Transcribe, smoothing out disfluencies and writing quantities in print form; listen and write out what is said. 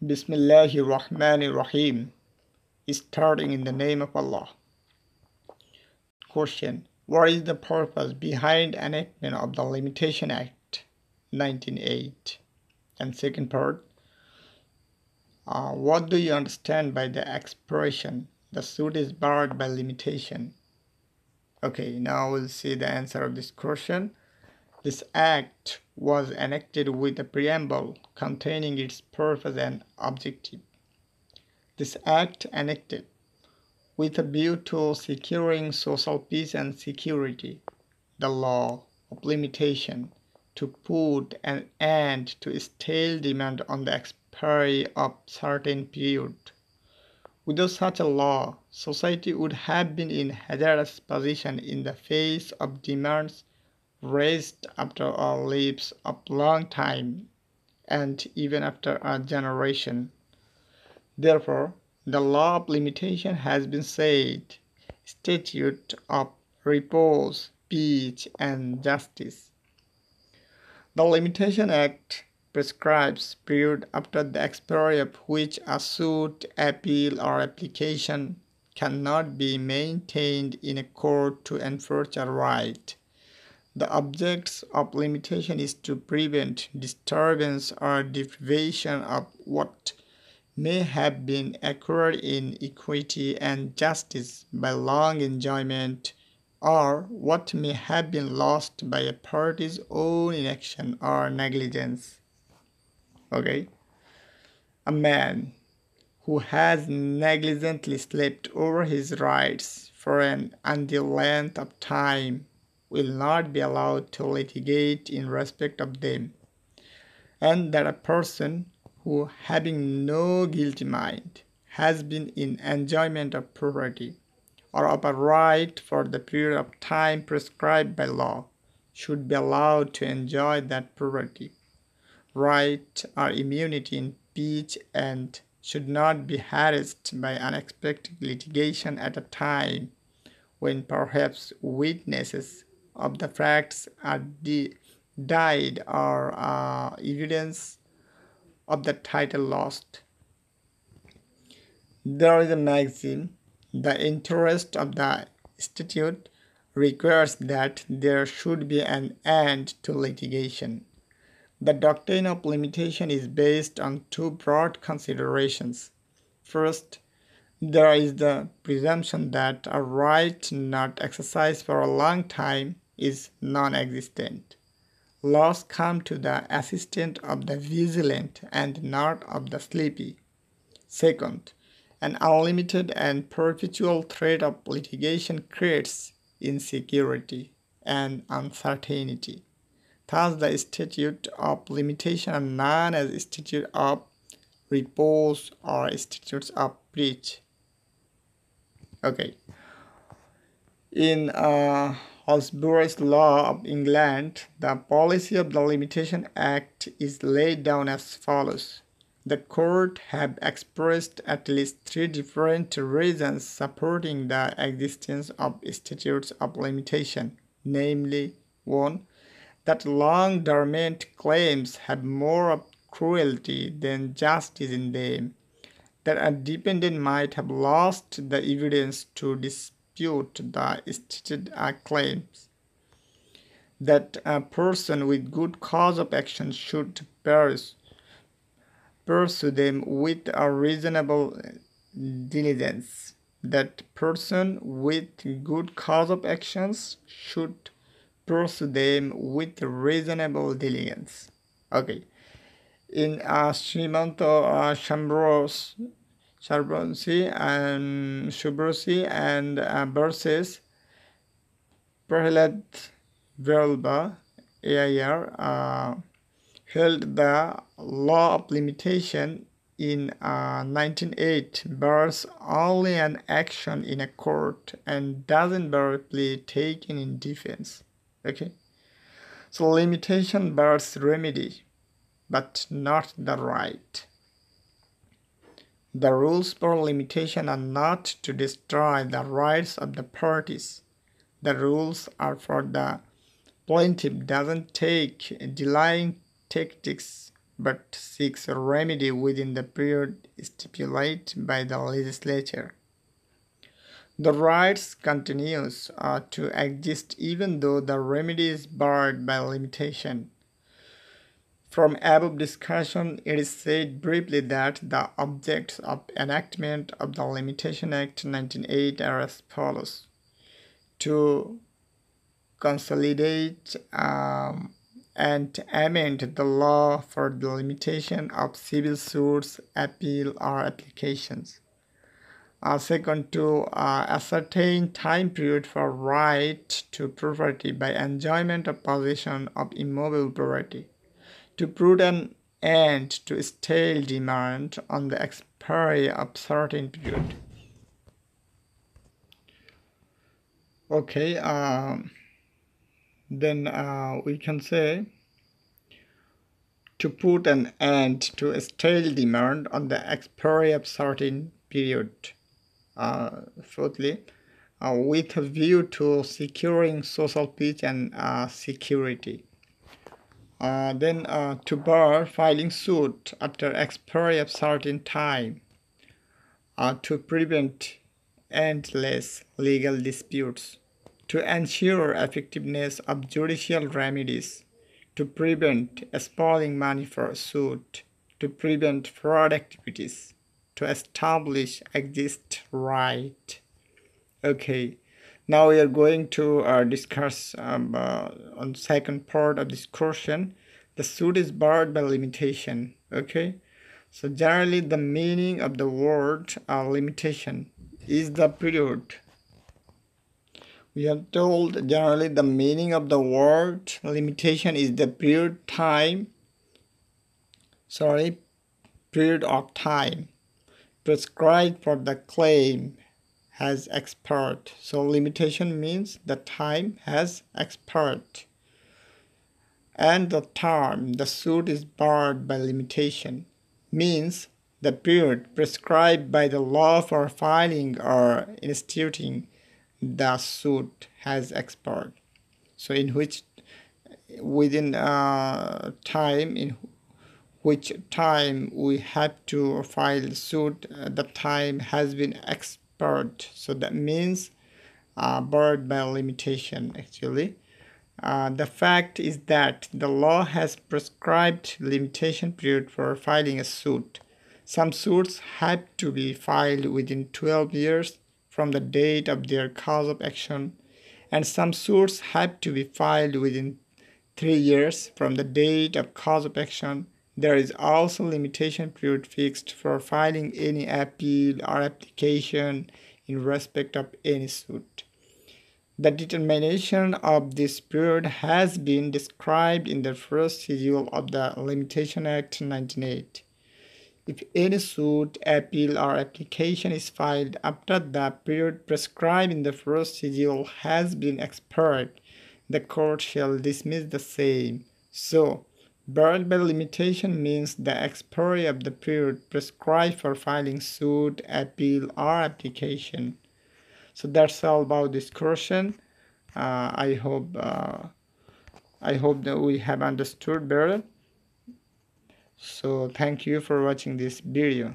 Bismillahir Rahmanir Rahim. Starting in the name of Allah. Question: what is the purpose behind enactment of the Limitation Act 1908? And second part, what do you understand by the expression the suit is barred by limitation? Okay, now we'll see the answer of this question. This act was enacted with a preamble containing its purpose and objective. This act enacted with a view to securing social peace and security, the law of limitation, to put an end to stale demand on the expiry of certain period. Without such a law, society would have been in hazardous position in the face of demands raised after a lapse of long time and even after a generation. Therefore, the law of limitation has been said, statute of repose, peace, and justice. The Limitation Act prescribes period after the expiry of which a suit, appeal, or application cannot be maintained in a court to enforce a right. The object of limitation is to prevent disturbance or deprivation of what may have been acquired in equity and justice by long enjoyment, or what may have been lost by a party's own inaction or negligence. Okay? A man who has negligently slept over his rights for an undue length of time will not be allowed to litigate in respect of them, and that a person who, having no guilty mind, has been in enjoyment of property or of a right for the period of time prescribed by law, should be allowed to enjoy that property, right, or immunity in peace, and should not be harassed by unexpected litigation at a time when perhaps witnesses of the facts are died or evidence of the title lost. There is a maxim: the interest of the statute requires that there should be an end to litigation. The doctrine of limitation is based on two broad considerations. First, there is the presumption that a right not exercised for a long time is non-existent. Laws come to the assistance of the vigilant and not of the sleepy. Second, an unlimited and perpetual threat of litigation creates insecurity and uncertainty. Thus, the statute of limitation are known as statute of repose or statutes of breach. Okay. In Osborne's Law of England, the policy of the Limitation Act is laid down as follows. The court have expressed at least three different reasons supporting the existence of statutes of limitation, namely, 1. That long dormant claims have more of cruelty than justice in them, that a defendant might have lost the evidence to dispute the stated claims, that a person with good cause of action should pursue them with a reasonable diligence, that person with good cause of actions should pursue them with reasonable diligence. Okay. In Srimanto Shubrasi and versus Prahlad Verba AIR held the law of limitation in 1908 bars only an action in a court and doesn't bar a plea taken in defense. Okay, so limitation bars remedy, but not the right. The rules for limitation are not to destroy the rights of the parties. The rules are for the plaintiff doesn't take delaying tactics but seeks a remedy within the period stipulated by the legislature. The rights continues to exist even though the remedy is barred by limitation. From above discussion, it is said briefly that the objects of enactment of the Limitation Act 1908 are as follows: to consolidate and amend the law for the limitation of civil suits, appeal, or applications. Second, to ascertain time period for right to property by enjoyment of possession of immovable property. To put an end to stale demand on the expiry of certain period. Okay, then we can say to put an end to a stale demand on the expiry of certain period. Fourthly, with a view to securing social peace and security. Then to bar filing suit after expiry of certain time. To prevent endless legal disputes. To ensure effectiveness of judicial remedies. To prevent spoiling money for a suit. To prevent fraud activities. To establish exist right. Okay, now we are going to discuss on second part of this question. The suit is barred by limitation. Okay, so generally the meaning of the word limitation is the period. We have told generally the meaning of the word limitation is the period of time prescribed for the claim has expired. So limitation means the time has expired. And the term the suit is barred by limitation means the period prescribed by the law for filing or instituting the suit has expired. So in which within time in which time we have to file the suit, the time has been expired. So that means barred by limitation actually. The fact is that the law has prescribed limitation period for filing a suit. Some suits have to be filed within 12 years from the date of their cause of action, and some suits have to be filed within 3 years from the date of cause of action. There is also limitation period fixed for filing any appeal or application in respect of any suit. The determination of this period has been described in the first schedule of the Limitation Act 1908. If any suit, appeal, or application is filed after the period prescribed in the first schedule has been expired, the court shall dismiss the same. So, barred by limitation means the expiry of the period prescribed for filing suit, appeal, or application. So that's all about this question. I hope that we have understood better. So thank you for watching this video.